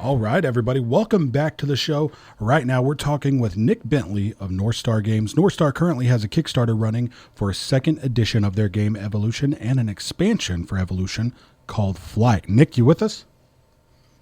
All right, everybody, welcome back to the show. Right now, we're talking with Nick Bentley of Northstar Games. Northstar currently has a Kickstarter running for a second edition of their game Evolution and an expansion for Evolution called Flight. Nick, you with us?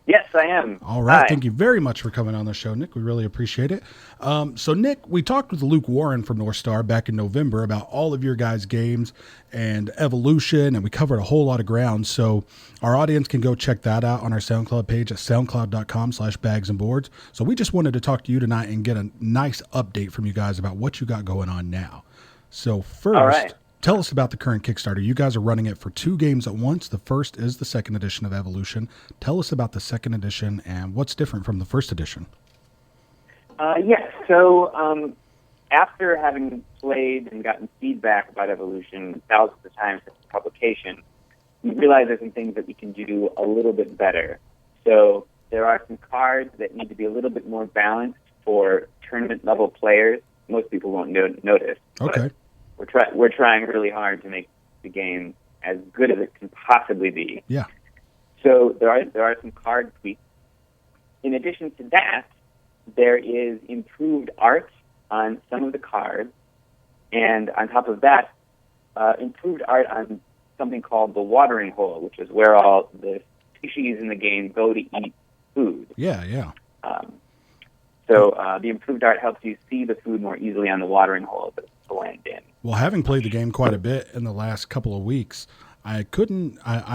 Yes, I am. All right. Hi. Thank you very much for coming on the show, Nick. We really appreciate it. So, Nick, we talked with Luke Warren from Northstar back in November about all of your guys' games and Evolution, and we covered a whole lot of ground. So our audience can go check that out on our SoundCloud page at soundcloud.com/bagsandboards. So we just wanted to talk to you tonight and get a nice update from you guys about what you got going on now. So first, tell us about the current Kickstarter. You guys are running it for 2 games at once. The first is the second edition of Evolution. Tell us about the second edition and what's different from the first edition. Yes, so after having played and gotten feedback about Evolution thousands of times since the publication, we realized there's some things that we can do a little bit better. So there are some cards that need to be a little bit more balanced for tournament-level players. Most people won't notice. Okay. We're trying really hard to make the game as good as it can possibly be. Yeah. So there are some card tweaks. In addition to that, there is improved art on some of the cards, and on top of that, improved art on something called the watering hole, which is where all the species in the game go to eat food. Yeah. So the improved art helps you see the food more easily on the watering hole that's blend in. Well, having played the game quite a bit in the last couple of weeks, I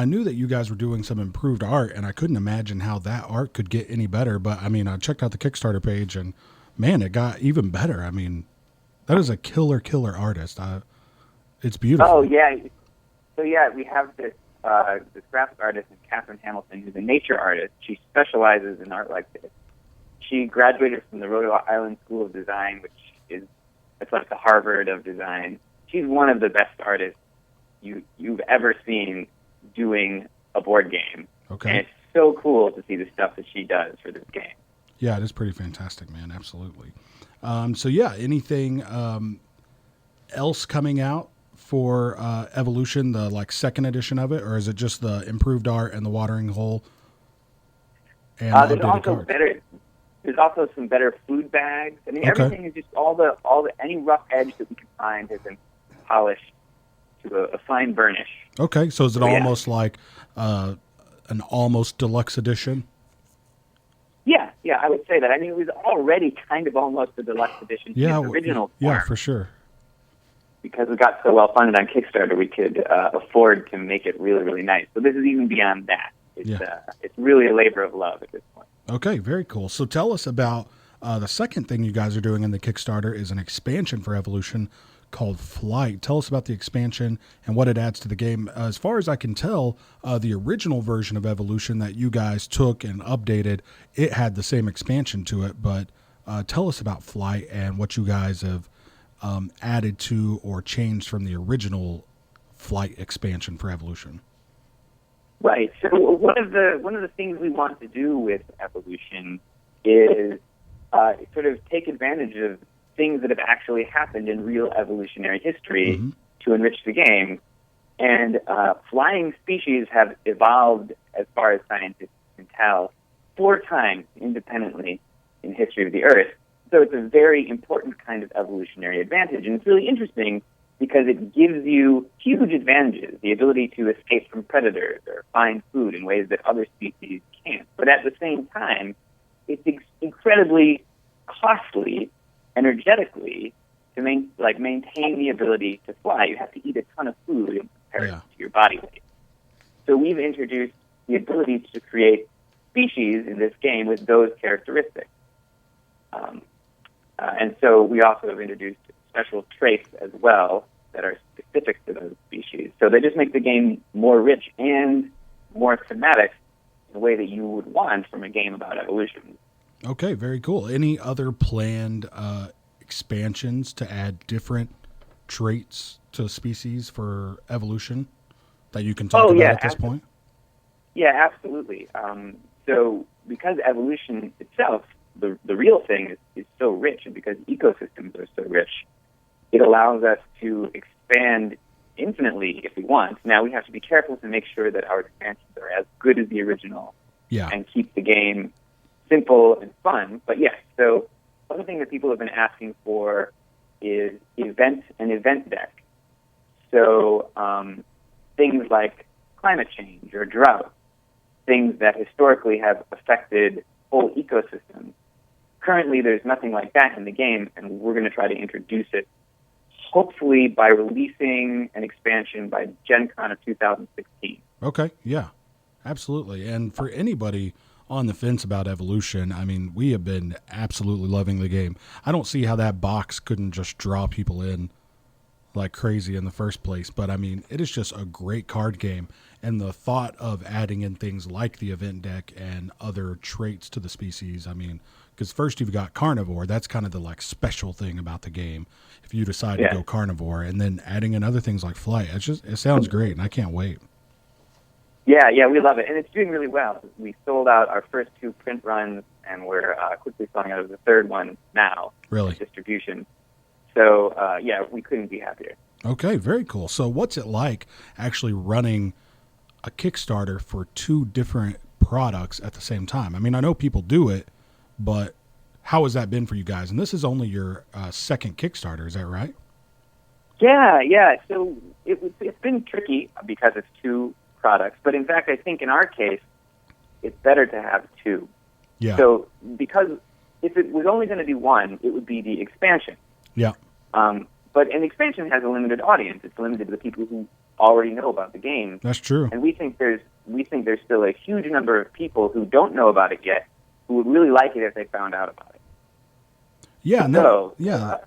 knew that you guys were doing some improved art, and I couldn't imagine how that art could get any better. But, I mean, I checked out the Kickstarter page, and, man, it got even better. I mean, that is a killer artist. It's beautiful. Oh, yeah. So, yeah, we have this graphic artist, Catherine Hamilton, who's a nature artist. She specializes in art like this. She graduated from the Rhode Island School of Design, which is it's like the Harvard of design. She's one of the best artists you've ever seen doing a board game. Okay. And it's so cool to see the stuff that she does for this game. Yeah, it is pretty fantastic, man. Absolutely. So, yeah, anything else coming out for Evolution, the second edition of it, or is it just the improved art and the watering hole and the updated cards? There's also some better food bags. I mean, everything is just any rough edge that we can find has been polished to a fine burnish. Okay, so is it almost like an almost deluxe edition? Yeah, I would say that. I mean, it was already kind of almost a deluxe edition in its original form. Yeah, for sure. Because we got so well funded on Kickstarter, we could afford to make it really, really nice. So this is even beyond that. It's really a labor of love at this point. Okay, very cool. So tell us about the second thing you guys are doing in the Kickstarter is an expansion for Evolution called Flight. Tell us about the expansion and what it adds to the game. As far as I can tell, the original version of Evolution that you guys took and updated, it had the same expansion to it, but tell us about Flight and what you guys have added to or changed from the original Flight expansion for Evolution. Right. So one of the things we want to do with Evolution is sort of take advantage of things that have actually happened in real evolutionary history to enrich the game. And flying species have evolved, as far as scientists can tell, 4 times independently in history of the Earth. So it's a very important kind of evolutionary advantage. And it's really interesting because it gives you huge advantages, the ability to escape from predators or find food in ways that other species can't. But at the same time, it's incredibly costly, energetically, to maintain the ability to fly. You have to eat a ton of food in comparison to your body weight. So we've introduced the ability to create species in this game with those characteristics. And so we also have introduced special traits as well that are specific to those species. So they just make the game more rich and more thematic in the way that you would want from a game about evolution. Okay, very cool. Any other planned expansions to add different traits to species for Evolution that you can talk about at this point? Yeah, absolutely. So because evolution itself, the real thing is so rich, and because ecosystems are so rich, it allows us to expand infinitely if we want. Now, we have to be careful to make sure that our expansions are as good as the original and keep the game simple and fun. But yes, so one thing that people have been asking for is an event deck. So things like climate change or drought, things that historically have affected whole ecosystems. Currently, there's nothing like that in the game, and we're going to try to introduce it, hopefully by releasing an expansion by Gen Con of 2016. Okay, yeah, absolutely. And for anybody on the fence about Evolution, I mean, we have been absolutely loving the game. I don't see how that box couldn't just draw people in like crazy in the first place. But, I mean, it is just a great card game. And the thought of adding in things like the event deck and other traits to the species, I mean, because first you've got carnivore. That's kind of the like special thing about the game. If you decide to go carnivore, and then adding in other things like flight, it sounds great, and I can't wait. Yeah, we love it, and it's doing really well. We sold out our first 2 print runs, and we're quickly selling out of the third one now. Really? Distribution. So, we couldn't be happier. Okay, very cool. So what's it like actually running a Kickstarter for 2 different products at the same time? I mean, I know people do it, but how has that been for you guys? And this is only your second Kickstarter, is that right? Yeah. So it's been tricky because it's 2 products. But in fact, I think in our case, it's better to have 2. Yeah. So because if it was only going to be 1, it would be the expansion. Yeah. But an expansion has a limited audience. It's limited to the people who already know about the game. That's true. And we think there's still a huge number of people who don't know about it yet who would really like it if they found out about it. Yeah,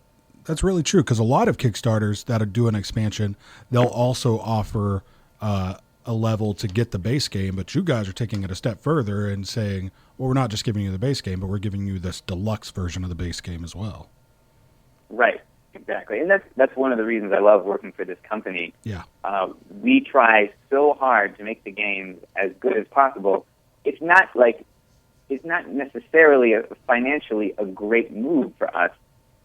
that's really true, because a lot of Kickstarters that are doing expansion, they'll also offer a level to get the base game, but you guys are taking it a step further and saying, well, we're not just giving you the base game, but we're giving you this deluxe version of the base game as well. Right, exactly. And that's one of the reasons I love working for this company. Yeah. We try so hard to make the games as good as possible. It's not necessarily financially a great move for us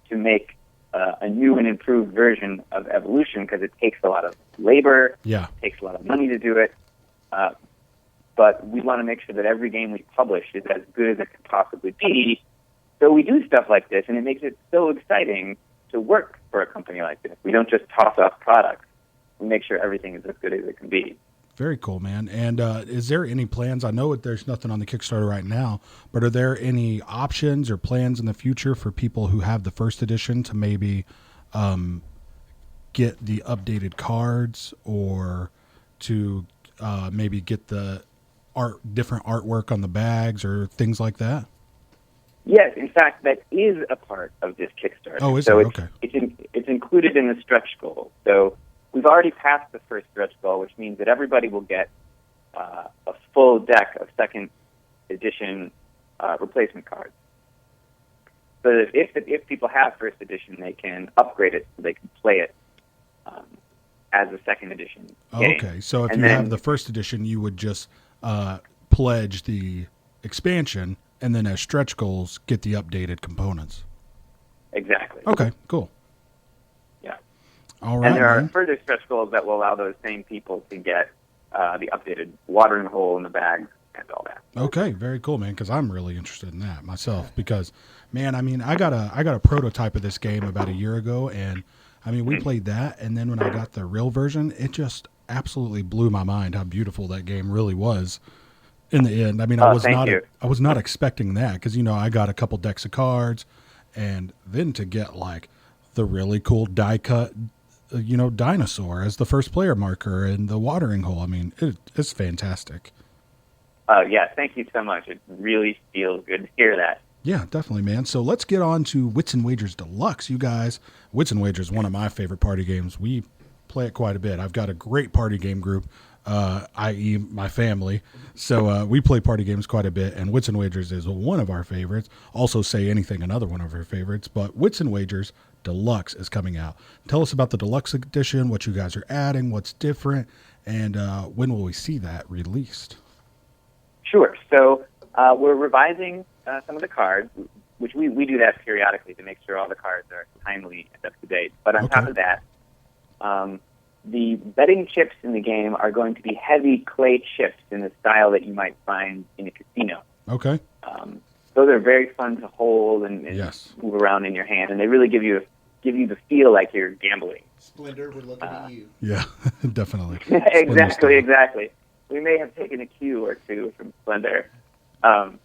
to make a new and improved version of Evolution, because it takes a lot of labor, it takes a lot of money to do it, but we want to make sure that every game we publish is as good as it can possibly be. So we do stuff like this, and it makes it so exciting to work for a company like this. We don't just toss off products. We make sure everything is as good as it can be. Very cool, man. And is there any plans? I know there's nothing on the Kickstarter right now, but are there any options or plans in the future for people who have the first edition to maybe get the updated cards, or to maybe get the different artwork on the bags or things like that? Yes, in fact, that is a part of this Kickstarter. Oh, is so it? It's, Okay. It's included in the stretch goal. So we've already passed the first stretch goal, which means that everybody will get a full deck of second edition replacement cards. So that if people have first edition, they can upgrade it so they can play it as a second edition game. Okay, so if you have the first edition, you would just pledge the expansion, and then as stretch goals, get the updated components. Exactly. Okay, cool. Yeah. All right. And there are further stretch goals that will allow those same people to get the updated watering hole in the bag and all that. Okay, very cool, man, because I'm really interested in that myself. Because, man, I mean, I got a prototype of this game about a year ago, and, I mean, we played that, and then when I got the real version, it just absolutely blew my mind how beautiful that game really was. In the end, I mean, I was not expecting that, because, you know, I got a couple decks of cards, and then to get like the really cool die cut, dinosaur as the first player marker and the watering hole. I mean, it's fantastic. Yeah, thank you so much. It really feels good to hear that. Yeah, definitely, man. So let's get on to Wits and Wagers Deluxe. You guys, Wits and Wagers is one of my favorite party games. We play it quite a bit. I've got a great party game group. I.e. my family. So we play party games quite a bit, and Wits and Wagers is one of our favorites. Also Say Anything, another one of our favorites. But Wits and Wagers Deluxe is coming out. Tell us about the Deluxe edition, what you guys are adding, what's different, and when will we see that released? Sure. So we're revising some of the cards, which we do that periodically to make sure all the cards are timely and up to date. But on top of that, the betting chips in the game are going to be heavy clay chips in the style that you might find in a casino. Okay. those are very fun to hold and Yes. move around in your hand, and they really give you the feel like you're gambling. Splendor, we're looking at you. Yeah, definitely. Exactly. We may have taken a cue or two from Splendor. So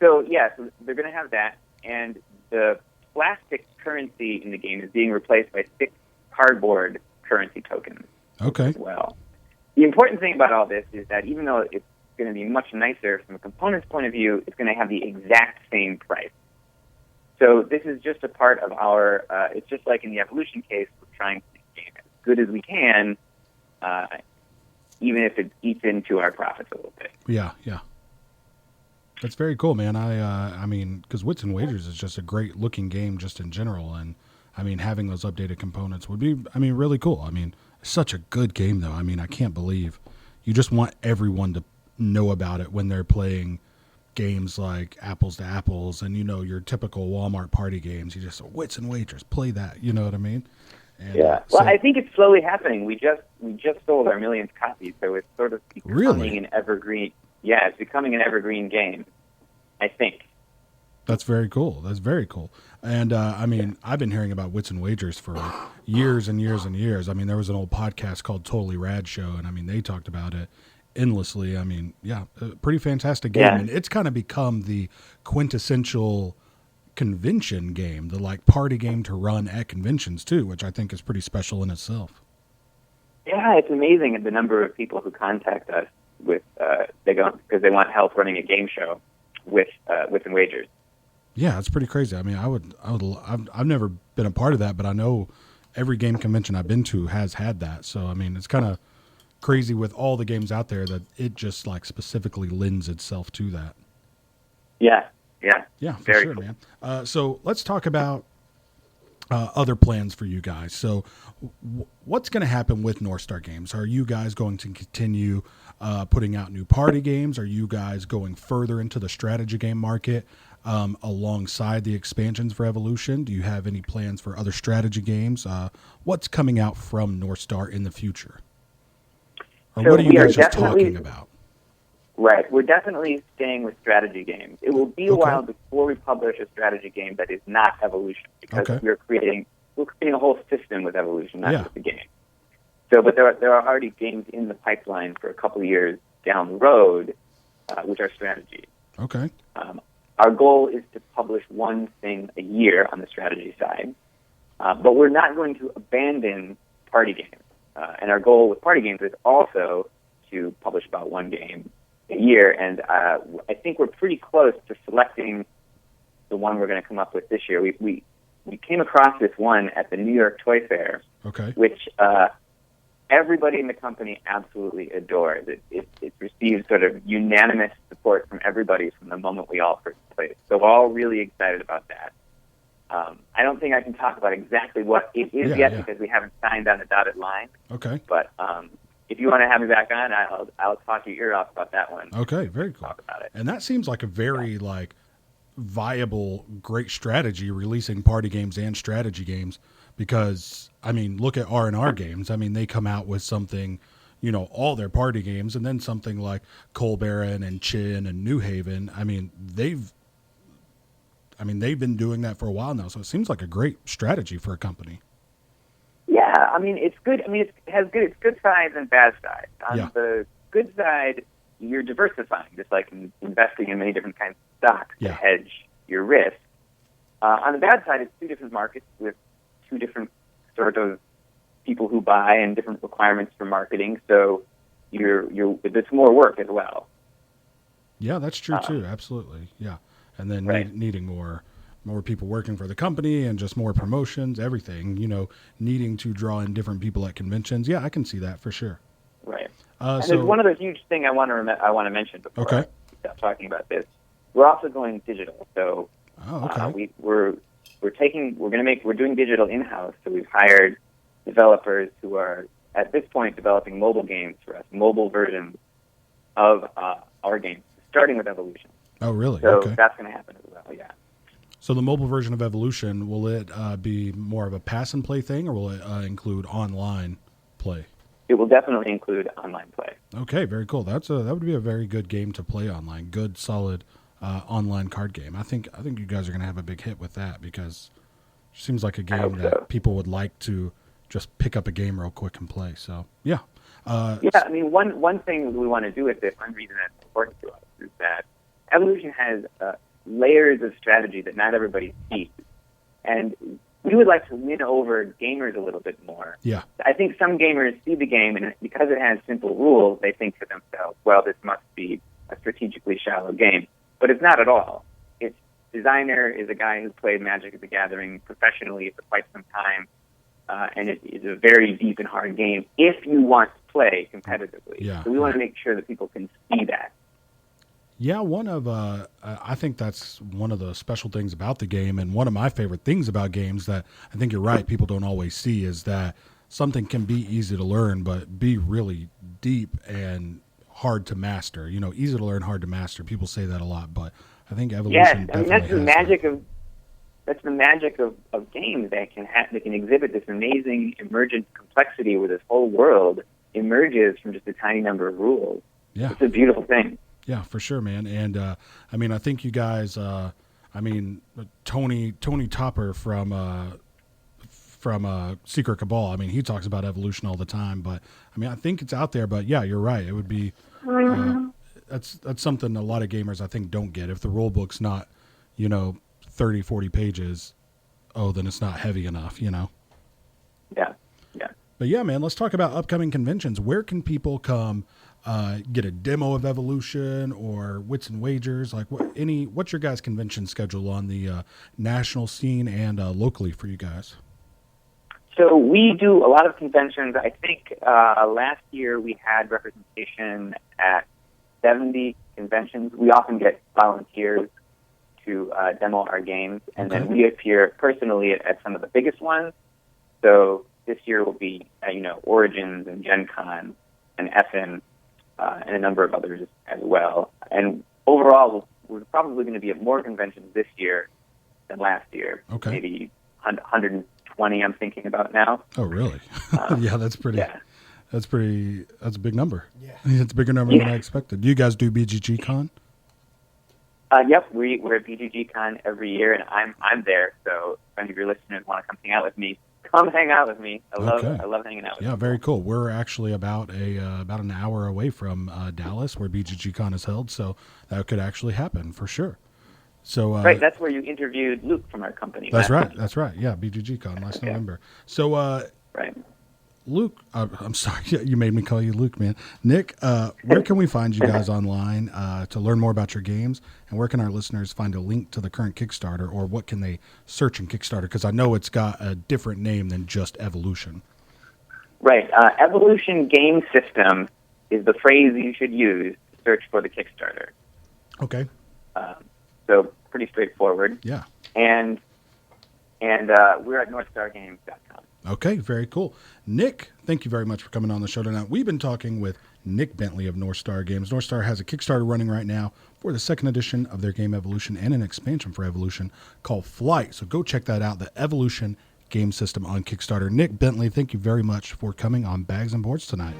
they're going to have that, and the plastic currency in the game is being replaced by 6 cardboard currency tokens. Okay. As well. The important thing about all this is that even though it's going to be much nicer from a components point of view, it's going to have the exact same price. So this is just a part of our, it's just like in the Evolution case, we're trying to make the game as good as we can, even if it eats into our profits a little bit. Yeah. That's very cool, man. I mean, because Wits and Wagers is just a great looking game just in general. And I mean, having those updated components would be, really cool. I mean, it's such a good game though. I mean, I can't believe you just want everyone to know about it when they're playing games like Apples to Apples and, your typical Walmart party games. You just Wits and Wagers, play that. You know what I mean? And, yeah. Well, I think it's slowly happening. We just sold our millionth copy, so it's sort of becoming an evergreen. Yeah, it's becoming an evergreen game, I think. That's very cool. And, I've been hearing about Wits and Wagers for years and years and years. I mean, there was an old podcast called Totally Rad Show, and, they talked about it endlessly. I mean, a pretty fantastic game. Yeah. And it's kind of become the quintessential convention game, the, party game to run at conventions, too, which I think is pretty special in itself. Yeah, it's amazing the number of people who contact us with because they want help running a game show with Wits and Wagers. Yeah, it's pretty crazy. I mean, I've never been a part of that, but I know every game convention I've been to has had that. So, I mean, it's kind of crazy with all the games out there that it just specifically lends itself to that. Yeah, for very sure, cool. Man. So let's talk about other plans for you guys. So what's going to happen with Northstar Games? Are you guys going to continue putting out new party games? Are you guys going further into the strategy game market alongside the expansions for Evolution? Do you have any plans for other strategy games? What's coming out from Northstar in the future? Or what are you guys just talking about? Right. We're definitely staying with strategy games. It will be a while before we publish a strategy game that is not Evolution, because we're creating a whole system with Evolution, not just the game. So, but there are already games in the pipeline for a couple of years down the road, which are strategy. Okay. Our goal is to publish one thing a year on the strategy side, but we're not going to abandon party games. And our goal with party games is also to publish about one game a year, and I think we're pretty close to selecting the one we're going to come up with this year. We came across this one at the New York Toy Fair, which everybody in the company absolutely adores. It received sort of unanimous support from everybody from the moment we all first played it. So we're all really excited about that. I don't think I can talk about exactly what it is yet because we haven't signed on the dotted line. Okay. But if you want to have me back on, I'll talk your ear off about that one. Okay, very cool. Talk about it. And that seems like a very viable, great strategy, releasing party games and strategy games, because I mean, look at R&R games. I mean, they come out with something, all their party games, and then something like Coal Baron and Chin and New Haven. I mean, they've been doing that for a while now, so it seems like a great strategy for a company. Yeah, I mean, it's good. I mean, it's good sides and bad sides. On the good side, you're diversifying, just like investing in many different kinds of stocks to hedge your risk. On the bad side, it's two different markets with two different sort of people who buy and different requirements for marketing. So it's more work as well. Yeah, that's true too. Absolutely. Yeah. And then needing more people working for the company and just more promotions, everything, needing to draw in different people at conventions. Yeah, I can see that for sure. Right. And there's one other huge thing I want to mention before I stop talking about this. We're also going digital. So we're doing digital in-house. So we've hired developers who are at this point developing mobile games for us, mobile versions of our games, starting with Evolution. Oh, really? So that's going to happen as well. Yeah. So the mobile version of Evolution, will it be more of a pass and play thing, or will it include online play? It will definitely include online play. Okay, very cool. That would be a very good game to play online. Good, solid online card game. I think you guys are going to have a big hit with that because it seems like a game hope that so. people would like to just pick up a game real quick and play. So yeah. Yeah, I mean, one thing we want to do with it, one reason that's important to us, is that Evolution has layers of strategy that not everybody sees. And we would like to win over gamers a little bit more. Yeah. I think some gamers see the game, and because it has simple rules, they think to themselves, well, this must be a strategically shallow game. But it's not at all. Its designer is a guy who played Magic the Gathering professionally for quite some time, and it is a very deep and hard game if you want to play competitively. Yeah. So we want to make sure that people can see that. Yeah, I think that's one of the special things about the game, and one of my favorite things about games that I think you're right, people don't always see, is that something can be easy to learn, but be really deep and hard to master. Easy to learn, hard to master. People say that a lot, but I think Evolution Yes, I mean, definitely that's the has magic that. that's the magic of games that can exhibit this amazing emergent complexity where this whole world emerges from just a tiny number of rules. Yeah. It's a beautiful thing. Yeah, for sure, man. And I mean, I think you guys, Tony Topper from Secret Cabal. I mean, he talks about Evolution all the time. But I mean, I think it's out there. But yeah, you're right. It would be that's something a lot of gamers I think don't get. If the rule book's not 30, 40 pages, then it's not heavy enough. Yeah. But yeah, man, let's talk about upcoming conventions. Where can people come get a demo of Evolution or Wits and Wagers? Like, what's your guys' convention schedule on the national scene and locally for you guys? So we do a lot of conventions. I think last year we had representation at 70 conventions. We often get volunteers to demo our games, and then we appear personally at some of the biggest ones. So this year will be, Origins and Gen Con and FN and a number of others as well. And overall, we're probably going to be at more conventions this year than last year. Okay. Maybe 120 I'm thinking about now. Oh, really? Yeah, that's pretty. Yeah. That's a big number. Yeah. It's a bigger number than I expected. Do you guys do BGG Con? Yep, we're at BGG Con every year, and I'm there. So if any of your listeners want to come hang out with me, come hang out with me. I love hanging out with you. Yeah, very cool. We're actually about an hour away from Dallas, where BGG Con is held, so that could actually happen for sure. So right, that's where you interviewed Luke from our company. That's right. Yeah, BGG Con last November. So right. Luke, I'm sorry, you made me call you Luke, man. Nick, where can we find you guys online to learn more about your games? And where can our listeners find a link to the current Kickstarter, or what can they search in Kickstarter? Because I know it's got a different name than just Evolution. Right. Evolution Game System is the phrase you should use to search for the Kickstarter. Okay. So pretty straightforward. Yeah. And we're at NorthstarGames.com. Okay, very cool. Nick, thank you very much for coming on the show tonight. We've been talking with Nick Bentley of Northstar Games. Northstar has a Kickstarter running right now for the second edition of their game Evolution and an expansion for Evolution called Flight. So go check that out, the Evolution game system on Kickstarter. Nick Bentley, thank you very much for coming on Bags and Boards tonight.